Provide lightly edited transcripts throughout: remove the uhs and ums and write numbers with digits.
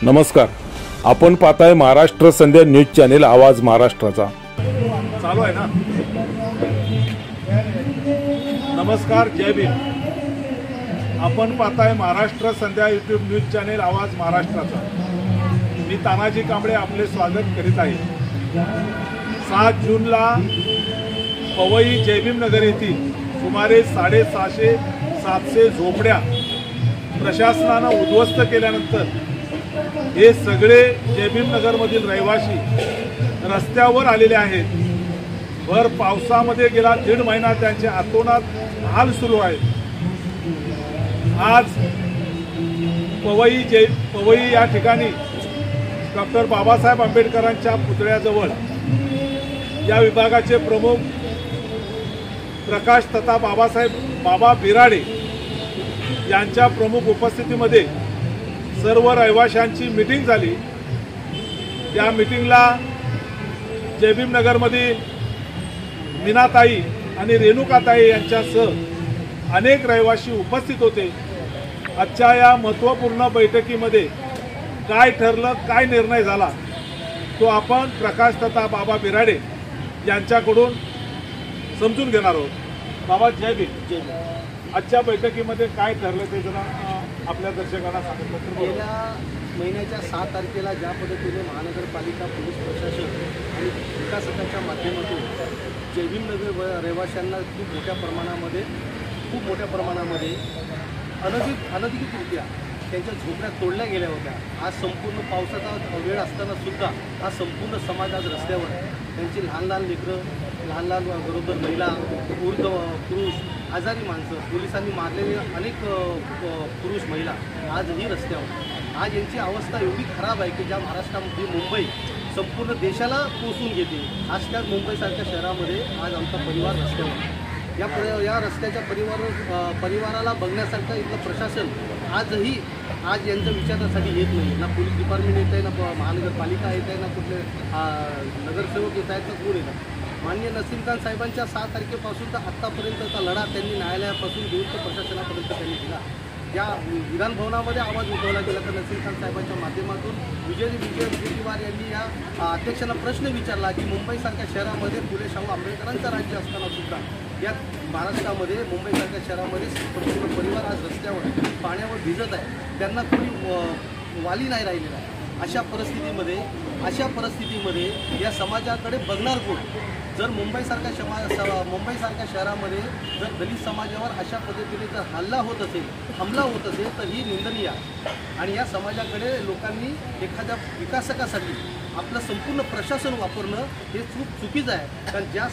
नमस्कार, आपण पाहताय महाराष्ट्र संध्या न्यूज चॅनेल आवाज महाराष्ट्राचा। चालू आहे ना। नमस्कार, जय भीम। आपण पाहताय महाराष्ट्र संध्या यूट्यूब न्यूज चॅनेल आवाज महाराष्ट्राचा। मी तानाजी कांबळे आपले स्वागत करीत आहे। 7 जूनला पवई जयभीम नगर येथील सुमारे 650-700 झोपड्या प्रशासनाने उद्ध्वस्त केल्यानंतर हे सगळे जयभीम नगरमधील रहिवासी रस्त्यावर आलेले आहेत। भर पावसामध्ये गेला 1.5 महिना त्यांचे अतोनात हाल सुरू आहेत। आज पवई या ठिकाणी डॉक्टर बाबासाहेब आंबेडकरांच्या पुतळ्याजवळ या विभागाचे प्रमुख प्रकाश तथा बाबा बिराडे यांच्या प्रमुख उपस्थितीमध्ये सर्व रहिवाशांची मीटिंग झाली। या मीटिंगला जयभीम नगरमधील मीनाताई आणि रेणुकाताई यांच्यासह अनेक रहिवासी उपस्थित होते। आजच्या या महत्त्वपूर्ण बैठकीमध्ये काय ठरलं, काय निर्णय झाला तो आपण प्रकाश तथा बाबा बिराडे यांच्याकडून समजून घेणार आहोत। बाबा, जय भीम। आजच्या बैठकीमध्ये काय ठरलं ते जरा आपल्या दर्शकांना सांगितलं तर। गेल्या महिन्याच्या 6 तारखेला ज्या पद्धतीने महानगरपालिका, पोलीस प्रशासन आणि विकासकाच्या माध्यमातून जयभीम नगर रहिवाशांना खूप मोठ्या प्रमाणामध्ये अनधिकृतरित्या त्यांच्या झोपड्या तोडल्या गेल्या होत्या। आज संपूर्ण पावसाचा वेळ असताना सुद्धा हा संपूर्ण समाज आज रस्त्यावर त्यांची लहान लेकरं, लहान गरोदर महिला, वृद्ध पुरुष, आजारी माणसं, पोलिसांनी मारलेले अनेक पुरुष महिला आजही रस्त्यावर। आज यांची अवस्था एवढी खराब आहे की ज्या महाराष्ट्रामध्ये मुंबई संपूर्ण देशाला पोचून घेते, आज त्या मुंबईसारख्या शहरामध्ये आज आमचा परिवार रस्त्यावर। या रस्त्याच्या परिवाराला बघण्यासारखं इथलं प्रशासन आजही यांच्या विचारासाठी येत नाही। ना पोलीस डिपार्टमेंट येत आहे, ना महानगरपालिका येत आहे, ना कुठले नगरसेवक येत आहेत, ना कोण येतात। माननीय नसीम खान साहेबांच्या 6 तारखेपासून तर आत्तापर्यंतचा लढा त्यांनी न्यायालयापासून घेऊन तर प्रशासनापर्यंत त्यांनी दिला। या विधानभवनामध्ये आवाज उठवला गेला तर नसीम खान साहेबांच्या माध्यमातून विजय वडेट्टीवार यांनी या अध्यक्षांना प्रश्न विचारला की मुंबईसारख्या शहरामध्ये फुले शाहू आंबेडकरांचं राज्य असताना सुद्धा या महाराष्ट्रामध्ये मुंबईसारख्या शहरामध्ये संपूर्ण परिवार आज रस्त्यावर पाण्यावर भिजत आहे, त्यांना कोणी वाली नाही राहिलेला आहे। अशा परिस्थितीमध्ये या समाजाकडे बघणार कोण? जर मुंबईसारख्या शहरामध्ये जर दलित समाजावर अशा पद्धतीने जर हमला होत असेल तर ही निंदनीय आहे। आणि या समाजाकडे लोकांनी एखाद्या विकासकासाठी आपलं संपूर्ण प्रशासन वापरणं हे चुकीचं आहे। कारण ज्या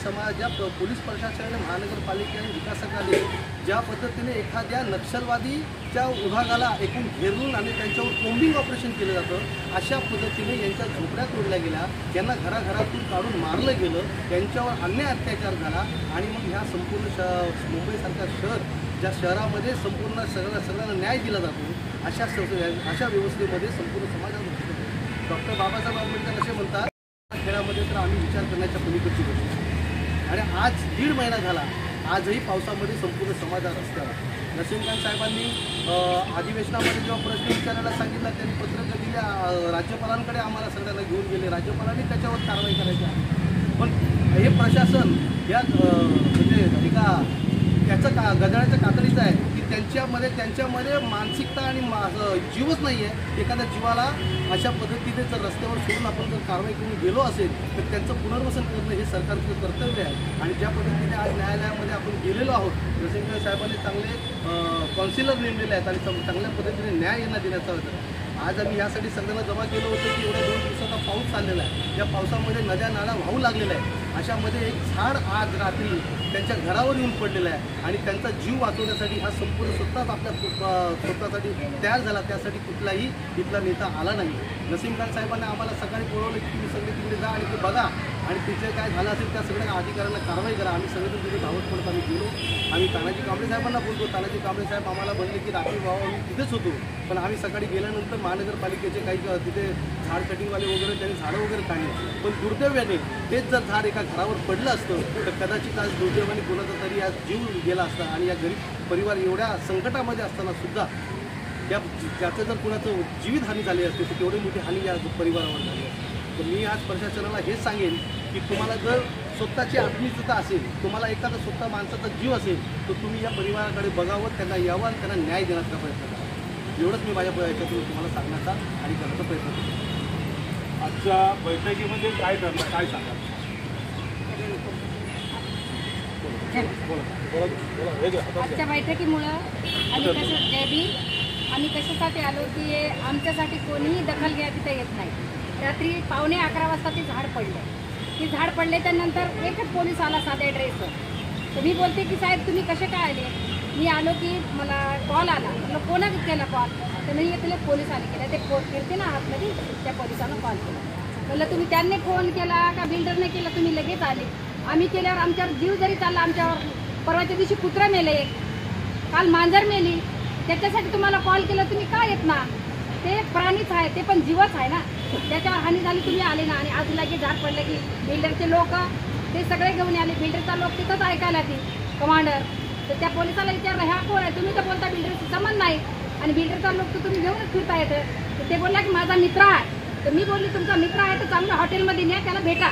पोलीस प्रशासनाने, महानगरपालिकेने, विकासकाने ज्या पद्धतीने एखाद्या नक्षलवादीच्या विभागाला एकूण घेरून आणि त्यांच्यावर कोम्बिंग ऑपरेशन केलं जातं, अशा पद्धतीने यांच्या झोपड्या तोडल्या गेल्या, त्यांना घराघरातून काढून मारलं गेलं, त्यांच्यावर अन्याय अत्याचार झाला। आणि मग ह्या संपूर्ण मुंबईसारख्या ज्या शहरामध्ये संपूर्ण सगळ्यांना न्याय दिला जातो, अशा व्यवस्थेमध्ये संपूर्ण समाजात डॉक्टर बाबासाहेब आंबेडकर असे म्हणतात, खेळामध्ये तर आम्ही विचार करण्याच्या पलीकडची गोष्ट। आणि आज 1.5 महिना झाला, आजही पावसामध्ये संपूर्ण समाज रस्त्यावर। नसीमखान साहेबांनी अधिवेशनामध्ये जेव्हा प्रश्न विचारायला सांगितला, त्यांनी पत्रकं दिल्या राज्यपालांकडे, आम्हाला सगळ्यांना घेऊन गेले, राज्यपालांनी त्याच्यावर कारवाई करायची आहे। पण हे प्रशासन या म्हणजे त्याचं गजाळ्याच्या कातडीचं आहे की त्यांच्यामध्ये मानसिकता आणि जीवच नाही आहे। एखाद्या जीवाला अशा पद्धतीने जर रस्त्यावर सोडून आपण जर कारवाई करून गेलो असेल तर त्यांचं पुनर्वसन करणं हे सरकारचं कर्तव्य आहे। आणि ज्या पद्धतीने आज न्यायालयामध्ये आपण गेलेलो आहोत, नसीमखान साहेबांनी चांगले कॉन्सिलर नेमलेले आहेत आणि चांगल्या पद्धतीने न्याय यांना देण्याचा होता। आज आम्ही यासाठी सगळ्यांना जमा केलं होतं की एवढ्या 2 दिवसाचा पाऊस चाललेला आहे, या पावसामध्ये नद्या नाला वाहू लागलेला आहे। अशामध्ये एक झाड आज रात्री त्यांच्या घरावर येऊन पडलेला आहे आणि त्यांचा जीव वाचवण्यासाठी हा संपूर्ण स्वतःसाठी तयार झाला, त्यासाठी कुठलाही इथला नेता आला नाही। नसीम खान साहेबांनी आम्हाला सकाळी बोलवलं की तुम्ही सगळे तिकडे जा आणि ते बघा आणि तिथे काय झालं असेल त्या सगळ्या अधिकाऱ्यांना कारवाई करा। आम्ही सगळेजण तिथे धावत पडत आम्ही गेलो। आम्ही तानाजी कांबळे साहेबांना बोलतो, तानाजी कांबळे साहेब आम्हाला म्हणले की रात्री आम्ही तिथेच होतो, पण आम्ही सकाळी गेल्यानंतर महानगरपालिकेचे काही तिथे झाड कटिंगवाले वगैरे त्यांनी झाडं वगैरे काढली, पण दुर्दैवाने तेच जर झाड एका घरावर पडलं असतं तर कदाचित आज दुर्दैवाने कोणाचा तरी आज जीव गेला असता। आणि या गरीब परिवार एवढ्या संकटामध्ये असताना सुद्धा त्याचं जर कुणाचं जीवितहानी झाली असते तर तेवढी मोठी हानी या परिवारावर झाली असते. तर मी आज प्रशासनाला हेच सांगेन की तुम्हाला जर स्वतःची आत्मीयता असेल, तुम्हाला एखादा स्वतः माणसाचा जीव असेल, तर तुम्ही या परिवाराकडे बघावं, त्यांना यावं आणि त्यांना न्याय देण्याचा प्रयत्न करा. एवढंच मी माझ्या याच्यातून तुम्हाला सांगण्याचा आणि करण्याचा प्रयत्न करतो. आजच्या बैठकीमध्ये काय ठरलं, काय सांगा? आजच्या बैठकीमुळं आम्ही कशासाठी आलो की आमच्यासाठी कोणीही दखल घ्या तिथे येत नाही. रात्री 11:15 वाजता ती झाड पडले. ती झाड पडले त्यानंतर एकच पोलीस आला साध्या ड्रेसवर. तर मी बोलते की साहेब तुम्ही कसे काय आले? मी आलो की मला कॉल आला. म्हटलं कोणा केला कॉल? तर मी तुला पोलिसांनी केला. ते फिरते ना आतमध्ये, त्या पोलिसांना कॉल केला. म्हटलं तुम्ही त्यांनी फोन केला का बिल्डरने केला? तुम्ही लगेच आले. आम्ही केल्यावर आमच्यावर जीव जरी चालला आमच्यावर. परवाच्या दिवशी कुत्रा मेले, काल मांजर मेली, त्याच्यासाठी तुम्हाला कॉल केला, तुम्ही का येत ना? ते प्राणीच आहे, ते पण जीवच आहे ना. त्याच्यावर हानी झाली, तुम्ही आले ना. आणि आज लगेच झाड पडलं की बिल्डरचे लोक ते सगळे घेऊन आले. बिल्डरचा लोक तिथंच ऐकायला ती कमांडर. तर त्या पोलिसाला विचारलं ह्या कोण आहे? तुम्ही तर बोलता बिल्डरशी संबंध नाही आणि बिल्डरचा लोक तर तुम्ही घेऊनच फिरता येतं. तर ते बोलला की माझा मित्र आहे. तर मी बोलली तुमचा मित्र आहे तर चांगल्या हॉटेलमध्ये न्या, त्याला भेटा.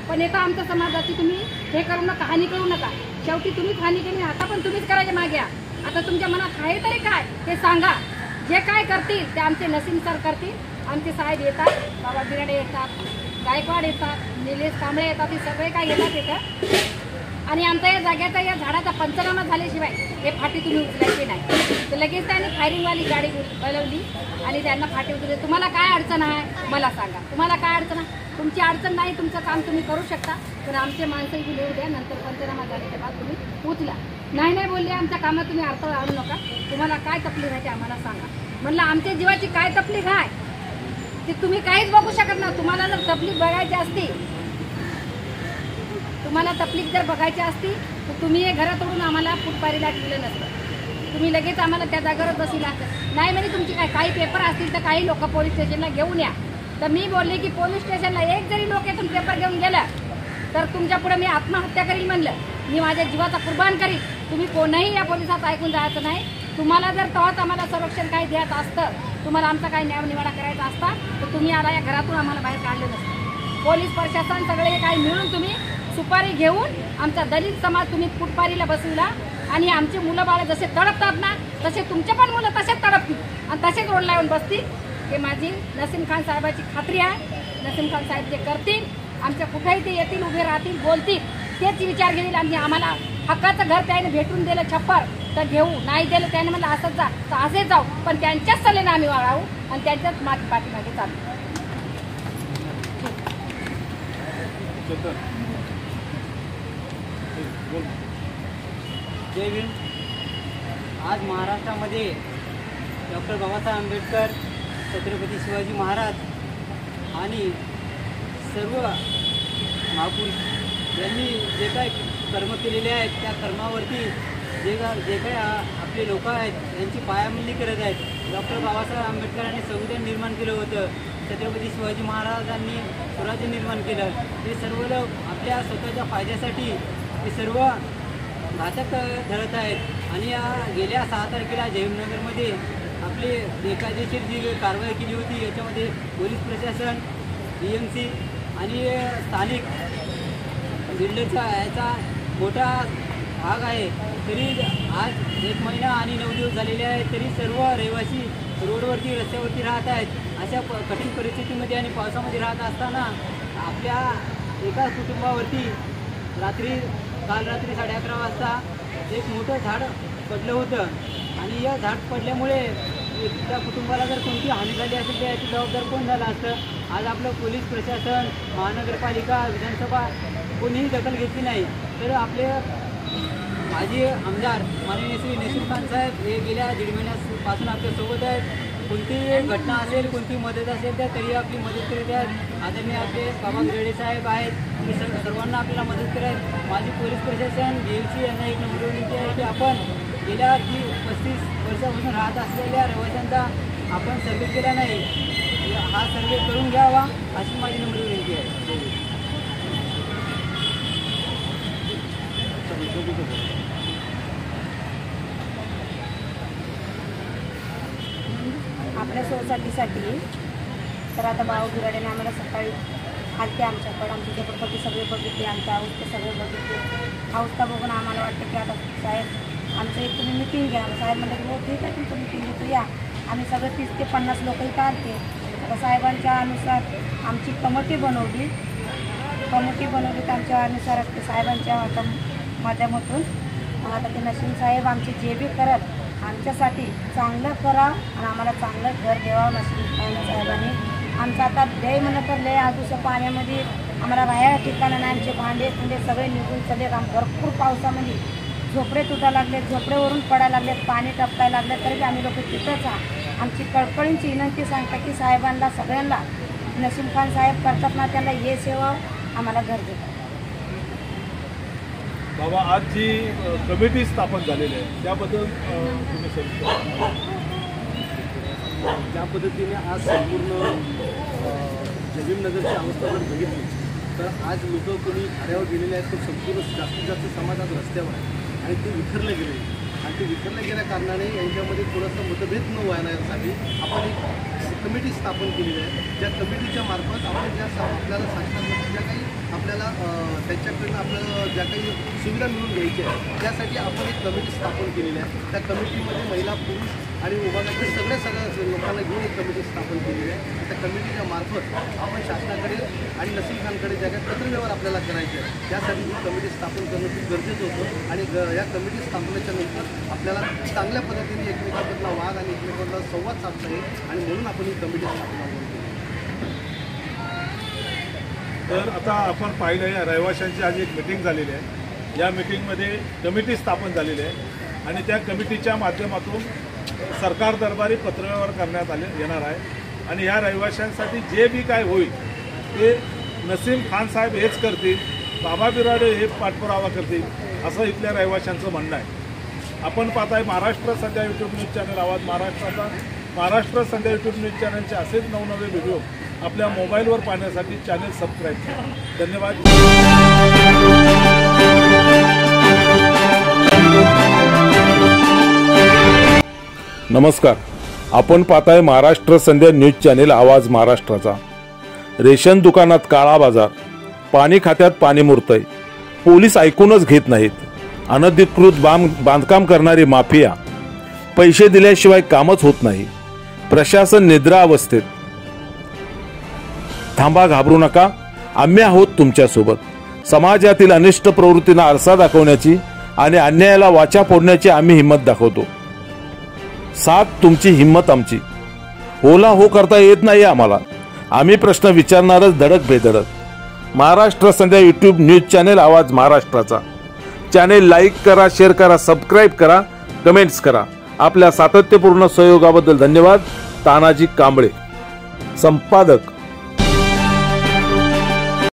पण येता आमच्या समाजाची तुम्ही हे करू नका, हानी करू नका. शेवटी तुम्हीच हानी केली, आता पण तुम्हीच करायचे मागे. आता तुमच्या मनात आहे तरी काय ते सांगा. जे काय करतील ते आमचे नसीम सर करतील. आमचे साहेब येतात, बाबा बिराडे येतात, गायकवाड येतात, निलेश कांबळे येतात, ते सगळे काय येतात येतात. आणि आमचा या जाग्याचा या झाडाचा पंचनामा झाल्याशिवाय हे फाटी तुम्ही उचलायची नाही. तर लगेच त्यांनी फायरिंगवाली गाडी बोलवली आणि त्यांना फाटी उचलली. तुम्हाला काय अडचण आहे मला सांगा, तुम्हाला काय अडचण आहे? तुमची अडचण नाही, तुमचं काम तुम्ही करू शकता, पण आमचे माणसं इथे लिहू द्या. नंतर पंचनामा झाल्याच्या बाद तुम्ही उचला. नाही बोलले आमच्या कामात तुम्ही अर्थ आणू नका. तुम्हाला काय तकलीफ आहे ते आम्हाला सांगा. म्हणलं आमच्या जीवाची काय तकलीफ आहे ते तुम्ही काहीच बघू शकत ना. तुम्हाला जर तकलीफ बघायची असती, तुम्हाला तकलीफ जर बघायची असती तर तुम्ही हे घरात तोडून आम्हाला फुटपारीला ठेवलं नसतं. तुम्ही लगेच आम्हाला त्या जागेवर बसला. नाही म्हणजे तुमची काही पेपर असतील तर काही लोक पोलीस स्टेशनला घेऊन या. तर मी बोलले की पोलीस स्टेशनला एक जरी लोक येथून पेपर घेऊन गेला तर तुमच्या पुढे मी आत्महत्या करील. म्हणलं मी माझ्या जीवाचा कुर्बान करील. तुम्ही कोणीही या पोलिसात ऐकून जायचं नाही. तुम्हाला जर तेव्हाच आम्हाला संरक्षण काही द्यायचं असतं, तुम्हाला आमचा काही न्यायनिवाडा करायचा असता तर तुम्ही आला या घरातून आम्हाला बाहेर काढलं नसतं. पोलीस प्रशासन सगळे काही मिळून तुम्ही सुपारी घेऊन आमचा दलित समाज तुम्ही फुटपारीला बसविला. आणि आमचे मुलं बाळ जसे तडपतात ना तसे तुमचे पण मुलं तसेच तडपतील आणि तसेच रोडला येऊन बसतील. हे माझी नसीम खान साहेबाची खात्री आहे. नसीम खान साहेब जे करतील, आमच्या कुठेही ते येतील, उभे राहतील, बोलतील, तेच विचार घेतील. आम्ही आम्हाला हक्काचं घर त्याने भेटून दिलं छप्पर तर घेऊ, नाही दिलं त्याने म्हणलं असंच जा तर असेच जाऊ, पण त्यांच्याच सल्ल्याने आम्ही वागावू आणि त्यांच्याच पाठीमागे चालू. जय भीम. आज महाराष्ट्रामध्ये डॉक्टर बाबासाहेब आंबेडकर, छत्रपती शिवाजी महाराज आणि सर्व महापुरुष यांनी जे काय कर्म केलेले आहेत त्या कर्मावरती जे काही आपले लोक आहेत यांची पायामल्ली करत आहेत. डॉक्टर बाबासाहेब आंबेडकरांनी संविधान निर्माण केलं होतं. छत्रपती शिवाजी महाराजांनी स्वराज्य निर्माण केलं. हे सर्व लोक आपल्या स्वतःच्या फायद्यासाठी हे सर्व घातक ठरत आहेत. आणि या गेल्या 6 तारखेला जयनगरमध्ये आपली बेकायदेशीर जी कारवाई केली होती याच्यामध्ये पोलीस प्रशासन, DMC आणि स्थानिक बिल्डरचा याचा मोठा भाग आहे. तरी आज 1 महिना आणि 9 दिवस झालेले आहेत तरी सर्व रहिवासी रोडवरती रस्त्यावरती राहत आहेत. अशा कठीण परिस्थितीमध्ये आणि पावसामध्ये राहत असताना आपल्या एका कुटुंबावरती काल रात्री 11:30 वाजता एक मोठं झाड पडलं होतं. आणि या झाड पडल्यामुळे त्या कुटुंबाला जर कोणती हानी झाली असेल तर याची जबाबदार कोण झालं असतं? आज आपलं पोलीस प्रशासन, महानगरपालिका, विधानसभा कोणीही दखल घेतली नाही. तर आपले माजी आमदार माननीय श्री नसीम खान साहेब हे गेल्या 1.5 महिन्यापासून आपल्यासोबत आहेत. कोणतीही घटना असेल, कोणती मदत असेल तर तरी आपली मदत करीत आहेत. आदरणीय आपले बाबा बिराडे साहेब आहेत, ते सर्वांना आपल्याला मदत करत. माझी पोलीस प्रशासन, DMC यांना एक नम्र विनंती आहे की आपण गेल्या 35 वर्षापासून राहत असलेल्या रहिवाशांचा आपण सर्वे केला नाही, हा सर्वे करून घ्यावा अशी माझी नम्र विनंती आहे. आपल्या सोसायटीसाठी तर आता भाऊ बिराडेने आम्हाला सकाळी आलते आमच्याकडे, आमची झोपडपट्टी सगळे बघितले, आमच्या अवस्था सगळे बघितले. अवस्था बघून आम्हाला वाटतं की आता साहेब आमचं एक तुम्ही मिटिंग घ्या. साहेब म्हणतात की हो ठीक आहे तुमचं मिटिंग घेतो या. आम्ही सगळे 30 ते 50 लोक इथं आलते. आता साहेबांच्या अनुसार आमची कमिटी बनवली तर आमच्या अनुसार साहेबांच्या माध्यमातून आता ते नसीम साहेब आमचे जे बी करत आमच्यासाठी चांगलं करा आणि आम्हाला चांगलं घर द्यावं नसीम साहेबांनी. आमचं आता लय म्हणत तर लय आजूच्या पाण्यामध्ये आम्हाला राहायला ठिकाणं नाही. आमचे भांडे सगळे निघून चले. भरपूर पावसामध्ये झोपडे तुटायला लागले, झोपडेवरून पडायला लागले, पाणी टपकायला लागले, तरी आम्ही लोक तिथंच आमची कळकळींची विनंती सांगता की साहेबांना सगळ्यांना नसीम खान साहेब करतात ना त्यांना ये सेवा आम्हाला घर देतात. बाबा आज जी कमिटी स्थापन झालेली आहे त्याबद्दल तुम्ही सांगता. ज्या पद्धतीने आज संपूर्ण जमीननगरची अवस्था जर बघितली तर आज लोक कोणी भाड्यावर गेलेले आहेत तर संपूर्ण जास्तीत जास्त समाज आज रस्त्यावर आहे आणि ते विखरले गेले आणि ते विखरल्या गेल्या कारणाने यांच्यामध्ये थोडंसं मतभेद न व्हायसाठी आपण एक कमिटी स्थापन केलेली आहे. ज्या कमिटीच्या मार्फत आपण आपल्याला शासनामध्ये ज्या काही आपल्याला त्यांच्याकडनं आपल्याला ज्या काही सुविधा मिळून घ्यायच्या आहेत त्यासाठी आपण एक कमिटी स्थापन केलेली आहे. त्या कमिटीमध्ये महिला पुरुष आणि विभागातील सगळ्या लोकांना घेऊन एक कमिटी स्थापन केलेली आहे. त्या कमिटीच्या मार्फत आपण शासनाकडे आणि नसीम खानकडे ज्या काही पत्रव्यवहार आपल्याला करायचे आहे त्यासाठी ही कमिटी स्थापन करणं खूप गरजेचं होतं आणि या कमिटी स्थापनेच्या नंतर आपल्याला चांगल्या पद्धतीने एकमेकांमधला वाद आणि एकमेकांमधला संवाद साधता येईल आणि म्हणून आपण ही कमिटी स्थापना केली. तर आता आपण पाहिलं या रहिवाशांची आज एक मिटिंग झालेली आहे. या मिटिंगमध्ये कमिटी स्थापन झालेली आहे आणि त्या कमिटीच्या माध्यमातून सरकार दरबारी पत्रव्यवहार करण्यात येणार आहे आणि या रहिवाशांसाठी जे बी काय होईल ते नसीम खान साहेब हेच करतील, बाबा बिराडे हे पाठपुरावा करतील असं इथल्या रहिवाशांचं म्हणणं आहे. आपण पाहताय महाराष्ट्र संध्या यूट्यूब न्यूज चॅनल आवाज महाराष्ट्राचा. महाराष्ट्र संध्या यूट्यूब न्यूज चॅनलचे असेच नवनवे व्हिडिओ आपल्या मोबाईलवर पाहण्यासाठी चॅनल सबस्क्राईब करा. धन्यवाद. नमस्कार. आपण पाहताय महाराष्ट्र संध्या न्यूज चॅनल आवाज महाराष्ट्राचा. रेशन दुकानात काळा बाजार, पाणी खात्यात पाणी मुरतंय, पोलीस ऐकूनच घेत नाहीत, अनधिकृत बांधकाम करणारी माफिया, पैसे दिल्याशिवाय कामच होत नाही, प्रशासन निद्रा अवस्थेत. थांबा, घाबरू नका, आम्ही आहोत तुमच्यासोबत. समाजातील अनिष्ट प्रवृत्तींना आरसा दाखवण्याची आणि अन्यायाला वाचा फोडण्याची आम्ही हिंमत दाखवतो. साथ तुमची, हिंमत आमची. होला हो करता येत नाही आम्हाला. आम्ही प्रश्न विचारणारच धडक बेधडक. महाराष्ट्र संध्या यूट्यूब न्यूज चॅनल आवाज महाराष्ट्राचा. चॅनल लाईक करा, शेअर करा, सबस्क्राईब करा, कमेंट्स करा. आपल्या सातत्यपूर्ण सहयोगाबद्दल धन्यवाद. तानाजी कांबळे, संपादक